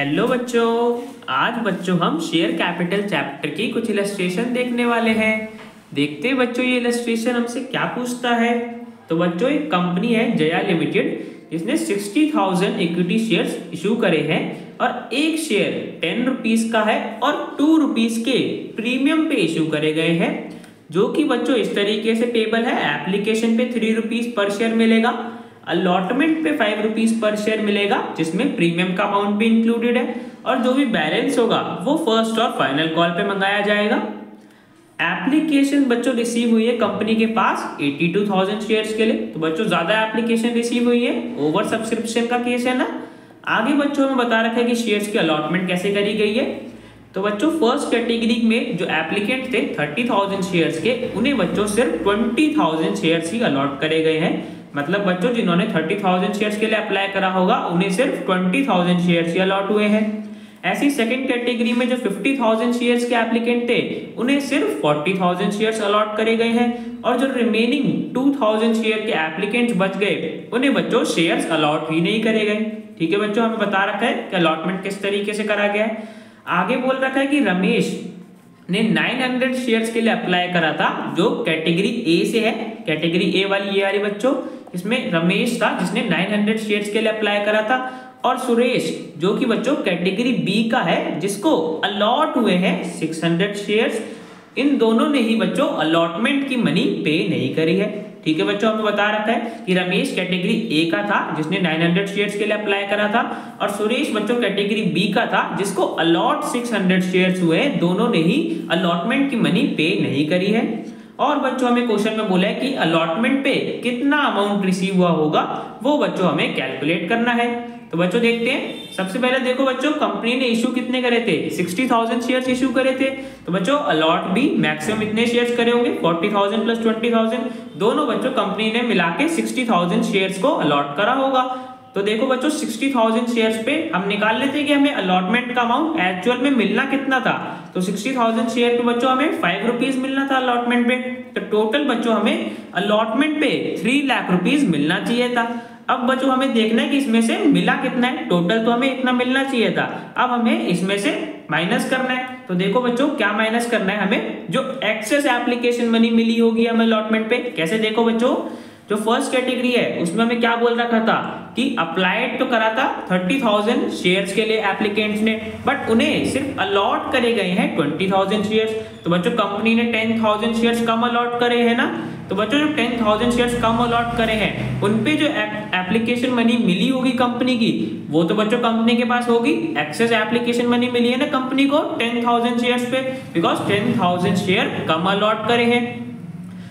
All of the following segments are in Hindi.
हेलो बच्चों, आज बच्चों हम शेयर कैपिटल चैप्टर की कुछ इलस्ट्रेशन देखने वाले हैं। देखते हैं बच्चों ये इलस्ट्रेशन हमसे क्या पूछता है। तो बच्चों एक कंपनी है जया लिमिटेड, जिसने 60,000 इक्विटी शेयर्स इशू करे हैं और एक शेयर 10 रुपीज का है और 2 रुपीज के प्रीमियम पे इशू करे गए हैं, जो कि बच्चों इस तरीके से पेबल है। एप्लीकेशन पे 3 रुपीज पर शेयर मिलेगा, अलॉटमेंट पे 5 रुपीज पर शेयर मिलेगा, जिसमें प्रीमियम का अमाउंट भी इंक्लूडेड है, और जो भी बैलेंस होगा वो फर्स्ट और फाइनल कॉल पे मंगाया जाएगा। एप्लीकेशन बच्चों रिसीव हुई है कंपनी के पास 82,000 शेयर्स के लिए। तो बच्चों ज्यादा एप्लीकेशन रिसीव हुई है, ओवर सब्सक्रिप्शन का केस है ना। आगे बच्चों में बता रखा है कि शेयर्स की अलॉटमेंट कैसे करी गई है। तो बच्चों फर्स्ट कैटेगरी में जो एप्लीकेंट थे 30,000 शेयर्स के, उन्हें बच्चों सिर्फ 20,000 शेयर्स ही अलॉट करे गए हैं। मतलब बच्चों जिन्होंने 30,000 शेयर्स के लिए अप्लाई करा होगा उन्हें सिर्फ 20,000 शेयर्स ही अलॉट हुए हैं। ऐसी सेकंड कैटेगरी में जो 50,000 शेयर्स के एप्लीकेंट थे उन्हें सिर्फ 40,000 शेयर्स अलॉट करे गए हैं, और जो रिमेनिंग 2,000 शेयर के एप्लीकेंट्स बच गए उन्हें बच्चों शेयर्स अलॉट ही नहीं करे गए। ठीक है बच्चों, हमें बता रखा है कि अलॉटमेंट किस तरीके से करा गया है। आगे बोल रखा है कि रमेश ने 900 शेयर्स के लिए अप्लाई करा था, जो कैटेगरी ए से है। कैटेगरी ए वाली ये वाली बच्चों, इसमें रमेश था जिसने 900 शेयर्स के लिए अप्लाई करा था, और सुरेश जो कि बच्चों कैटेगरी बी का है, जिसको अलॉट हुए हैं 600 शेयर्स। इन दोनों ने ही बच्चों अलॉटमेंट की मनी पे नहीं करी है। ठीक है बच्चों, हमें बता रखा है कि रमेश कैटेगरी ए का था जिसने 900 शेयर्स के लिए अप्लाई करा था, और सुरेश बच्चों कैटेगरी बी का था जिसको अलॉट 600 शेयर्स हुए। दोनों ने ही अलॉटमेंट की मनी पे नहीं करी है। और बच्चों हमें क्वेश्चन में बोला है कि अलॉटमेंट पे कितना अमाउंट रिसीव हुआ होगा, वो बच्चों हमें कैलकुलेट करना है। तो बच्चों देखते हैं। सबसे पहले देखो बच्चों, कंपनी ने इशू कितने करे थे? 60,000 शेयर्स इशू करे थे। तो बच्चों अलॉट भी मैक्सिमम इतने शेयर्स करे होंगे, 40,000 प्लस 20,000, दोनों बच्चों कंपनी ने मिला के 60,000 शेयर्स को अलॉट करा होगा। तो देखो बच्चों 60,000 शेयर्स पे हम निकाल लेते हैं कि हमें अलॉटमेंट का अमाउंट एक्चुअल में मिलना कितना था। तो 60,000 शेयर पे बच्चों हमें 5 रुपीज मिलना था अलॉटमेंट पे। तो टोटल बच्चों हमें अलॉटमेंट पे 3 लाख रुपीज मिलना चाहिए था। अब बच्चों हमें देखना है कि इसमें से मिला कितना है। टोटल तो हमें इतना मिलना चाहिए था, अब हमें इसमें से माइनस करना है। तो देखो बच्चों क्या माइनस करना है हमें, जो एक्सेस एप्लीकेशन मनी मिली होगी हमें अलॉटमेंट पे। कैसे देखो बच्चों, जो फर्स्ट कैटेगरी है उसमें हमें क्या बोल रखा था कि अप्लाइड तो करा था 30,000 शेयर्स के लिए एप्लीकेंट्स ने, बट उन्हें सिर्फ अलॉट करे गए हैं 20,000 शेयर्स। तो बच्चों कंपनी ने 10,000 शेयर्स कम अलॉट करे हैं ना। तो बच्चों जो 10,000 शेयर्स कम अलॉट करे हैं उन पे जो एप्लीकेशन मनी मिली होगी कंपनी की, वो तो बच्चों कंपनी के पास होगी। एक्सेस एप्लीकेशन मनी मिली है ना कंपनी को 10,000 शेयर्स पे, बिकॉज 10,000 शेयर कम अलॉट करे हैं।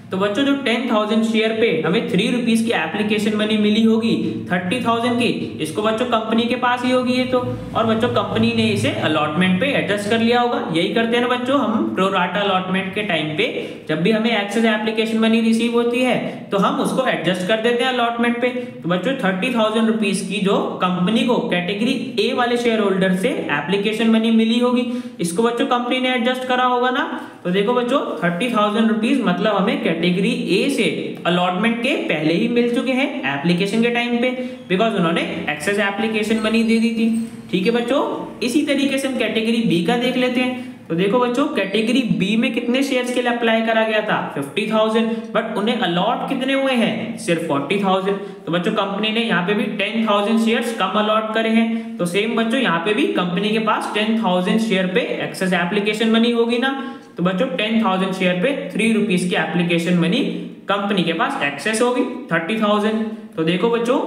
तो बच्चों जो 10,000 शेयर पे हमें 3 रुपीज की एप्लीकेशन मनी मिली होगी 30,000 की, इसको बच्चों कंपनी के पास ही होगी ये तो, और बच्चों कंपनी ने इसे अलॉटमेंट पे एडजस्ट कर लिया होगा। यही करते हैं ना बच्चों हम प्रो राटा अलॉटमेंट के टाइम पे, जब भी हमें एक्सेस एप्लीकेशन मनी रिसीव होती है तो हम उसको एडजस्ट कर देते हैं अलॉटमेंट पे। तो बच्चों 30,000 रुपीज की जो कंपनी को कैटेगरी ए वाले शेयर होल्डर से एप्लीकेशन मनी मिली होगी, इसको बच्चों कंपनी ने एडजस्ट करा होगा ना। तो देखो बच्चों 30,000 रुपीज मतलब हमें कैटेगरी ए से अलॉटमेंट के पहले ही मिल चुके हैं एप्लीकेशन के टाइम पे, बिकॉज उन्होंने एक्सेस एप्लीकेशन मनी दे दी थी। ठीक है बच्चों, इसी तरीके से हम कैटेगरी बी का देख लेते हैं। तो देखो बच्चों कैटेगरी बी में कितने शेयर्स के लिए अप्लाई करा गया था? 50,000, बट उन्हें अलॉट कितने हुए हैं? सिर्फ 40,000। तो बच्चों कंपनी ने यहाँ पे भी 10,000 शेयर्स कम अलॉट करे हैं। तो सेम बच्चों यहाँ पे भी कंपनी के पास 10,000 शेयर पे एक्सेस एप्लीकेशन मनी होगी ना। तो बच्चों 10,000 शेयर पे 3 रुपीज की एप्लीकेशन मनी कंपनी के पास एक्सेस होगी 30,000। तो देखो बच्चों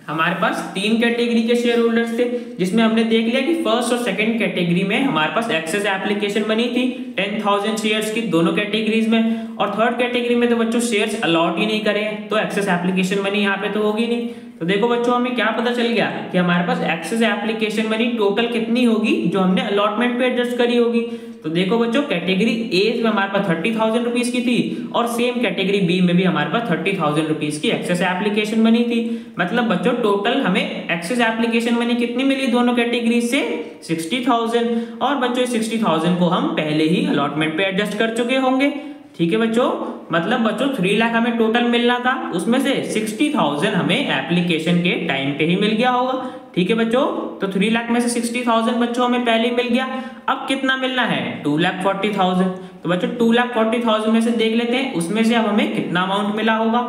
हमारे पास 3 कैटेगरी के शेयर होल्डर्स थे, जिसमें हमने देख लिया कि फर्स्ट और सेकंड कैटेगरी में हमारे पास एक्सेस एप्लीकेशन मनी थी 10,000 शेयर्स की दोनों कैटेगरीज में, और थर्ड कैटेगरी में तो बच्चों शेयर्स अलॉट ही नहीं करे, तो एक्सेस एप्लीकेशन मनी यहाँ पे तो होगी नहीं। तो देखो बच्चों हमें क्या पता चल गया कि हमारे पास एक्सेस एप्लीकेशन मनी टोटल कितनी होगी जो हमने अलॉटमेंट पे एडजस्ट करी होगी। तो देखो बच्चों कैटेगरी ए में हमारे पास 30,000 रुपीज की थी, और सेम कैटेगरी बी में भी हमारे पास 30,000 रुपीज की एक्सेस एप्लीकेशन मनी थी। मतलब बच्चों टोटल हमें एक्सेस एप्लीकेशन मनी कितनी मिली दोनों कैटेगरी से? 60,000। और बच्चों 60,000 को हम पहले ही अलॉटमेंट पे एडजस्ट कर चुके होंगे। ठीक है बच्चों, मतलब बच्चों 3 लाख हमें टोटल मिलना था, उसमें से 60,000 हमें एप्लीकेशन के टाइम पे ही मिल गया होगा। ठीक है बच्चों, तो 3 लाख में से 60,000 बच्चों हमें पहले ही मिल गया। अब कितना मिलना है, 2,40,000। तो बच्चों 2,40,000 में से देख लेते हैं उसमें से अब हमें कितना अमाउंट मिला होगा।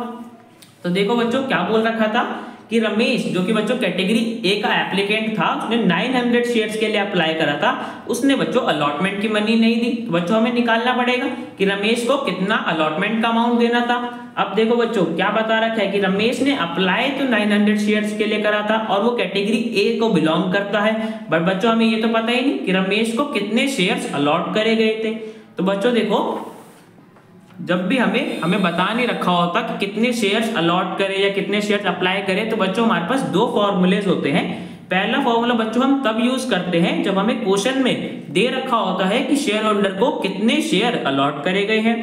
तो देखो बच्चों क्या बोल रखा था कि रमेश जो कि बच्चों कैटेगरी ए का एप्लीकेंट था, उसने 900 शेयर्स के लिए अप्लाई करा था, उसने बच्चों अलॉटमेंट की मनी नहीं दी। तो बच्चों हमें निकालना पड़ेगा कि रमेश को कितना अलॉटमेंट का अमाउंट देना था। अब देखो बच्चों क्या बता रखा है कि रमेश ने अप्लाई तो 900 शेयर्स के लिए करा था और वो कैटेगरी ए को बिलोंग करता है, बट बच्चों हमें ये तो पता ही नहीं कि रमेश को कितने शेयर्स अलॉट करे गए थे। तो बच्चों देखो जब भी हमें बता नहीं रखा होता कि कितने शेयर्स अलॉट करें या कितने शेयर्स अप्लाई करें, तो बच्चों हमारे पास दो फॉर्मूलेज होते हैं। पहला फॉर्मूला बच्चों हम तब यूज करते हैं जब हमें क्वेश्चन में दे रखा होता है कि शेयर होल्डर को कितने शेयर अलॉट करे गए हैं।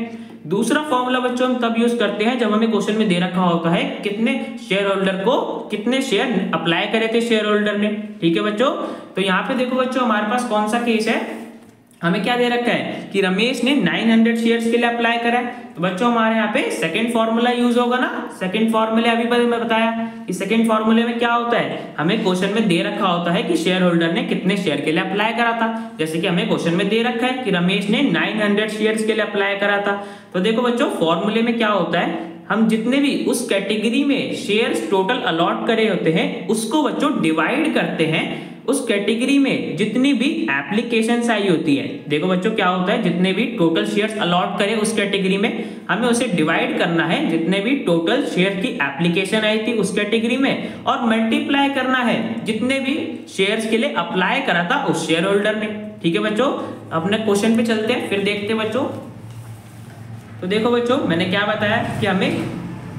दूसरा फॉर्मूला बच्चों हम तब यूज करते हैं जब हमें क्वेश्चन में दे रखा होता है कितने शेयर होल्डर को कितने शेयर अप्लाई करे थे शेयर होल्डर ने। ठीक है बच्चों, तो यहाँ पे देखो बच्चों हमारे पास कौन सा केस है, हमें क्या दे रखा है कि रमेश ने 900 शेयर्स के लिए अप्लाई करा है। तो बच्चों हमारे यहाँ पे सेकंड फॉर्मूला यूज होगा ना। सेकंड फॉर्मूले अभी मैं बताया कि सेकंड फॉर्मूले में क्या होता है, हमें क्वेश्चन में दे रखा होता है कि शेयर होल्डर ने कितने शेयर के लिए अप्लाई करा था। जैसे कि हमें क्वेश्चन में दे रखा है कि रमेश ने 900 शेयर्स के लिए अप्लाई करा था। तो देखो बच्चों फॉर्मूले में क्या होता है, हम जितने भी उस कैटेगरी में शेयर्स टोटल अलॉट करे होते हैं उसको बच्चों डिवाइड करते हैं उस कैटेगरी में जितनी भी एप्लीकेशंस आई होती है। देखो बच्चों क्या होता है, जितने भी टोटल शेयर्स अलॉट करें उस कैटेगरी में हमें उसे डिवाइड करना है जितने भी टोटल शेयर की एप्लीकेशन आई थी उस कैटेगरी में, और मल्टीप्लाई करना है जितने भी शेयर्स के लिए अप्लाई करा था उस शेयर होल्डर ने। ठीक है बच्चों, अपने क्वेश्चन पे चलते हैं फिर देखते हैं बच्चों। तो देखो बच्चों मैंने क्या बताया कि हमें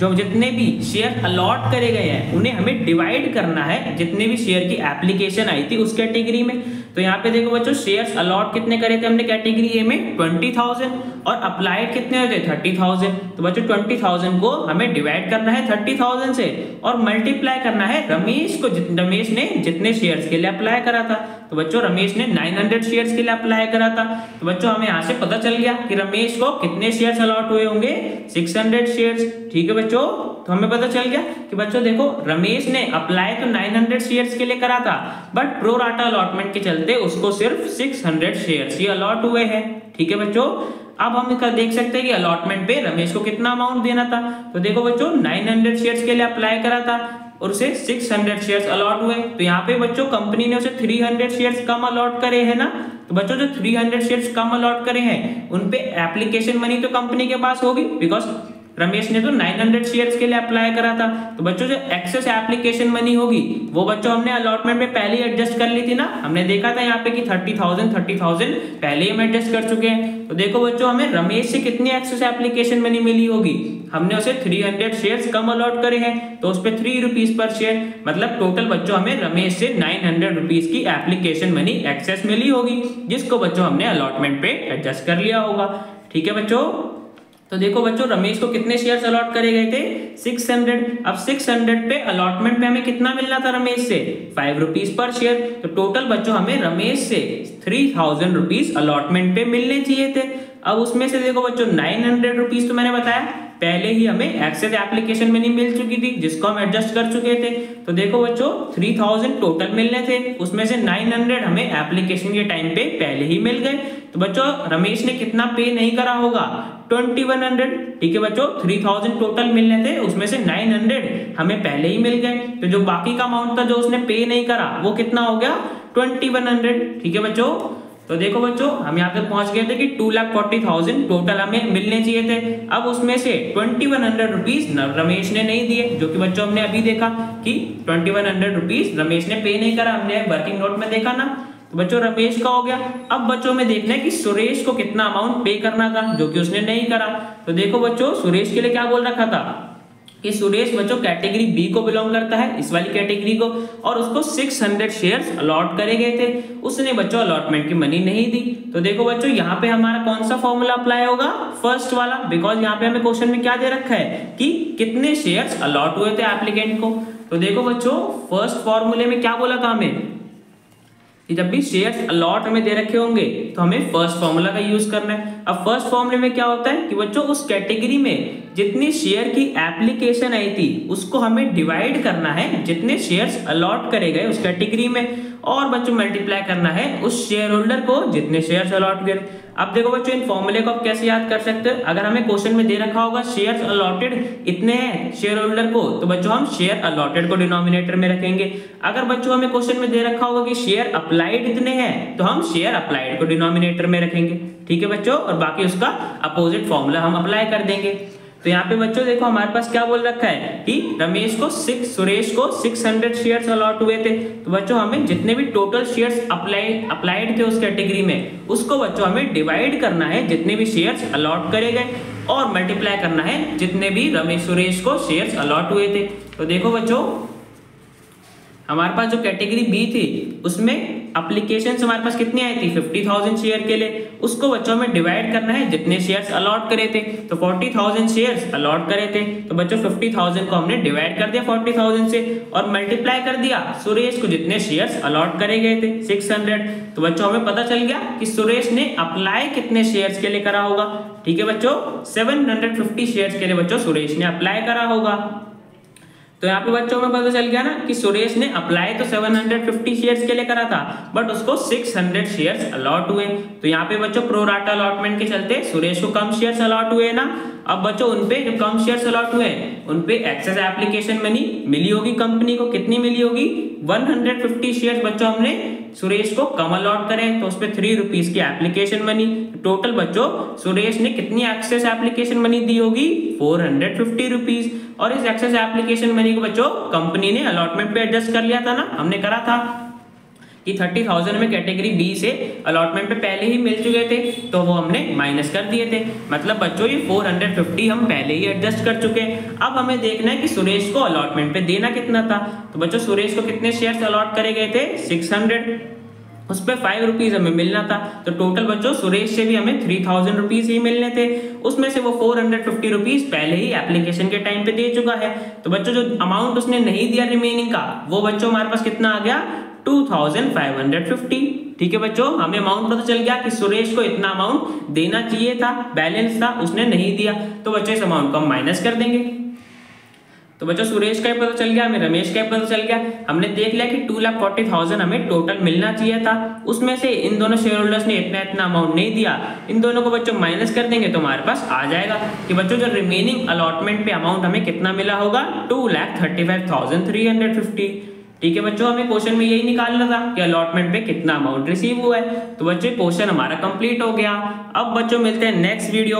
जो जितने भी शेयर अलॉट करे गए हैं उन्हें हमें डिवाइड करना है जितने भी शेयर की एप्लीकेशन आई थी उस कैटेगरी में। तो यहाँ पे देखो बच्चों शेयर्स अलॉट कितने करे थे हमने कैटेगरी ए में 20,000 और अप्लाइड कितने होते 30,000। तो बच्चों 20,000 को हमें डिवाइड करना है 30,000 से और मल्टीप्लाई करना है रमेश ने जितने शेयर्स के लिए अप्लाई करा था। तो बच्चों रमेश ने 900 शेयर्स के लिए अप्लाई करा था। तो बच्चों हमें यहाँ से पता चल गया कि रमेश को कितने शेयर्स अलॉट हुए होंगे 600 शेयर्स। ठीक है बच्चों, तो हमें पता चल गया कि बच्चों देखो रमेश ने अप्लाई तो 900 शेयर्स के लिए करा था, बट प्रो राटा अलॉटमेंट के चलते उसको सिर्फ 600 शेयर्स ही अलॉट हुए हैं। ठीक है बच्चों, अब हम देख सकते हैं कि अलॉटमेंट पे रमेश को कितना अमाउंट देना था। तो देखो बच्चों 900 शेयर्स के लिए अप्लाई करा था और उसे 600 शेयर्स अलॉट हुए। तो यहाँ पे बच्चों कंपनी ने उसे 300 शेयर्स कम अलॉट करे हैं ना। तो बच्चों जो 300 शेयर्स कम अलॉट करे हैं उन पे एप्लीकेशन मनी तो कंपनी के पास होगी, बिकॉज रमेश ने तो 900 शेयर्स के लिए अप्लाई करा था। तो बच्चों जो एक्सेस एप्लीकेशन मनी होगी वो बच्चों हमने अलॉटमेंट में पहले ही एडजस्ट कर ली थी ना। हमने देखा था यहाँ पे कि 30,000 पहले ही हम एडजस्ट कर चुके हैं। तो देखो बच्चों हमें रमेश से कितनी एक्सेस एप्लीकेशन मनी मिली होगी, हमने उसे 300 शेयर्स कम अलॉट करे हैं तो उस पे 3 रुपीज पर शेयर, मतलब टोटल बच्चों हमें रमेश से 900 रुपीज की एप्लीकेशन मनी एक्सेस मिली होगी जिसको बच्चों हमने अलॉटमेंट पे एडजस्ट कर लिया होगा। ठीक है बच्चों, तो देखो बच्चों रमेश को कितने शेयर्स अलॉट करे गए थे 600। अब 600 पे अलॉटमेंट पे हमें कितना मिलना था रमेश से 5 रुपीज पर शेयर। तो टोटल बच्चों हमें रमेश से 3000 रुपीज अलॉटमेंट पे मिलने चाहिए थे। अब उसमें से देखो बच्चों 900 रुपीज तो मैंने बताया पहले ही हमें एक्सेस एप्लीकेशन में नहीं मिल चुकी थी जिसको हम एडजस्ट कर चुके थे। तो देखो बच्चों 3000 टोटल मिलने थे, उसमें से 900 हमें एप्लीकेशन के टाइम पे पहले ही मिल गए। तो बच्चों रमेश ने कितना पे नहीं करा होगा 2100। ठीक है बच्चों 3000 टोटल मिलने थे उसमें से 900 हमें पहले ही मिल गए। तो जो बाकी का अमाउंट था जो उसने पे नहीं करा वो कितना हो गया 2100। ठीक है बच्चों, तो देखो बच्चों हम यहाँ तक पहुंच गए थे कि 2,40,000 टोटल हमें मिलने चाहिए थे। अब उसमें से 2100 रुपीज रमेश ने नहीं दिए, जो कि बच्चों हमने अभी देखा कि 2100 रुपीज रमेश ने पे नहीं करा, हमने वर्किंग नोट में देखा ना। तो बच्चों रमेश का हो गया। अब बच्चों में देखना है कि सुरेश को कितना अमाउंट पे करना था जो कि उसने नहीं करा। तो देखो बच्चों सुरेश के लिए क्या बोल रखा था कि सुरेश बच्चों कैटेगरी बी को बिलोंग करता है, इस वाली कैटेगरी को, और उसको 600 शेयर्स अलॉट करे गए थे। उसने बच्चों अलॉटमेंट की मनी नहीं दी। तो देखो बच्चों यहाँ पे हमारा कौन सा फॉर्मूला अप्लाई होगा फर्स्ट वाला, बिकॉज यहाँ पे हमें क्वेश्चन में क्या दे रखा है कि कितने शेयर्स अलॉट हुए थे एप्लीकेंट को। तो देखो बच्चों फर्स्ट फॉर्मूले में क्या बोला था हमें कि जब भी शेयर्स अलॉट हमें दे रखे होंगे तो हमें फर्स्ट फॉर्मूला का यूज करना है। अब फर्स्ट फॉर्मूले में क्या होता है कि बच्चों उस कैटेगरी में जितनी शेयर की एप्लीकेशन आई थी उसको हमें डिवाइड करना है जितने शेयर्स अलॉट करे गए उस कैटेगरी में, और बच्चों मल्टीप्लाई करना है उस शेयर होल्डर को जितने शेयर्स अलॉट करे। अब देखो बच्चों इन फॉर्मूले को आप कैसे याद कर सकते हैं। अगर हमें क्वेश्चन में दे रखा होगा शेयर्स अलॉटेड इतने हैं शेयर होल्डर को, तो बच्चों हम शेयर अलॉटेड को डिनोमिनेटर में रखेंगे। अगर बच्चों हमें क्वेश्चन में दे रखा होगा कि शेयर अप्लाइड इतने हैं तो हम शेयर अप्लाइड को डिनोमिनेटर में रखेंगे। ठीक है बच्चों, और बाकी उसका अपोजिट फॉर्मूला हम अप्लाई कर देंगे। तो यहाँ पे बच्चों देखो हमारे पास क्या बोल रखा है कि सुरेश को 600 शेयर्स अलॉट हुए थे। तो बच्चों हमें जितने भी टोटल शेयर्स अप्लाइड थे उस कैटेगरी में उसको बच्चों हमें डिवाइड करना है जितने भी शेयर्स अलॉट करे गए, और मल्टीप्लाई करना है जितने भी सुरेश को शेयर्स अलॉट हुए थे। तो देखो बच्चों हमारे पास जो कैटेगरी बी थी उसमें एप्लीकेशन हमारे पास कितनी आई थी 50,000 शेयर के लिए, उसको बच्चों में डिवाइड करना है जितने शेयर्स अलॉट करे थे। तो 40,000 शेयर्स अलॉट करे थे तो बच्चों 50,000 को हमने डिवाइड कर दिया 40,000 से और मल्टीप्लाई कर दिया सुरेश को जितने शेयर्स अलॉट करे गए थे 600। तो बच्चों हमें पता चल गया कि सुरेश ने अप्लाई कितने शेयर्स के लिए करा होगा। ठीक है बच्चों 750 शेयर्स के लिए बच्चों सुरेश ने अप्लाई करा होगा। तो यहाँ पे बच्चों में पता चल गया ना कि सुरेश ने अप्लाई तो 750 शेयर्स के लिए करा था बट उसको 600 शेयर्स अलॉट हुए। तो यहाँ पे बच्चों प्रोराटा अलॉटमेंट के चलते सुरेश को कम शेयर्स अलॉट हुए ना। अब बच्चों उनपे जो कम शेयर्स अलॉट हुए उनपे एक्सेस एप्लीकेशन मनी मिली होगी, कंपनी को कितनी मिली होगी 150 शेयर्स बच्चों हमने सुरेश को कम अलॉट करें तो उस पर 3 रुपीज की एप्लीकेशन मनी। टोटल बच्चों सुरेश ने कितनी एक्सेस एप्लीकेशन मनी दी होगी 450 रुपीज, और इस एक्सेस एप्लीकेशन मनी को बच्चों कंपनी ने अलॉटमेंट पे एडजस्ट कर लिया था ना, हमने करा था कि 30,000 में कैटेगरी बी से अलॉटमेंट पे पहले ही मिल चुके थे तो वो हमने माइनस कर दिए थे। मतलब बच्चों ये 450 हम पहले ही एडजस्ट कर चुके हैं। अब हमें देखना है कि सुरेश को अलॉटमेंट पे देना कितना था। तो बच्चों सुरेश को कितने शेयर्स अलॉट करे गए थे 600, उस पर 5 रुपीज हमें मिलना था। तो टोटल बच्चों सुरेश से भी हमें 3000 रुपीज ही मिलने थे, उसमें से वो 450 रुपीज पहले ही एप्लीकेशन के टाइम पे दे चुका है। तो बच्चों जो अमाउंट उसने नहीं दिया रिमेनिंग का वो बच्चों हमारे पास कितना आ गया 2550। ठीक है बच्चों हमें अमाउंट पता चल गया कि सुरेश को इतना अमाउंट देना चाहिए था, बैलेंस था, उसने नहीं दिया। तो बच्चों इस अमाउंट को हम माइनस कर देंगे। तो बच्चों सुरेश का भी पता चल गया, हमें रमेश का भी पता चल गया। हमने देख लिया कि 2,40,000 हमें टोटल मिलना चाहिए था, उसमें से इन दोनों शेयर होल्डर्स ने इतना अमाउंट नहीं दिया। इन दोनों को बच्चों माइनस कर देंगे तो हमारे पास आ जाएगा कि बच्चों जो रिमेनिंग अलॉटमेंट पे अमाउंट हमें कितना मिला होगा 2,35,350। ठीक है बच्चों हमें क्वेश्चन में यही निकालना था कि अलॉटमेंट पे कितना अमाउंट रिसीव हुआ है। तो बच्चों क्वेश्चन हमारा कंप्लीट हो गया। अब बच्चों मिलते हैं नेक्स्ट वीडियो।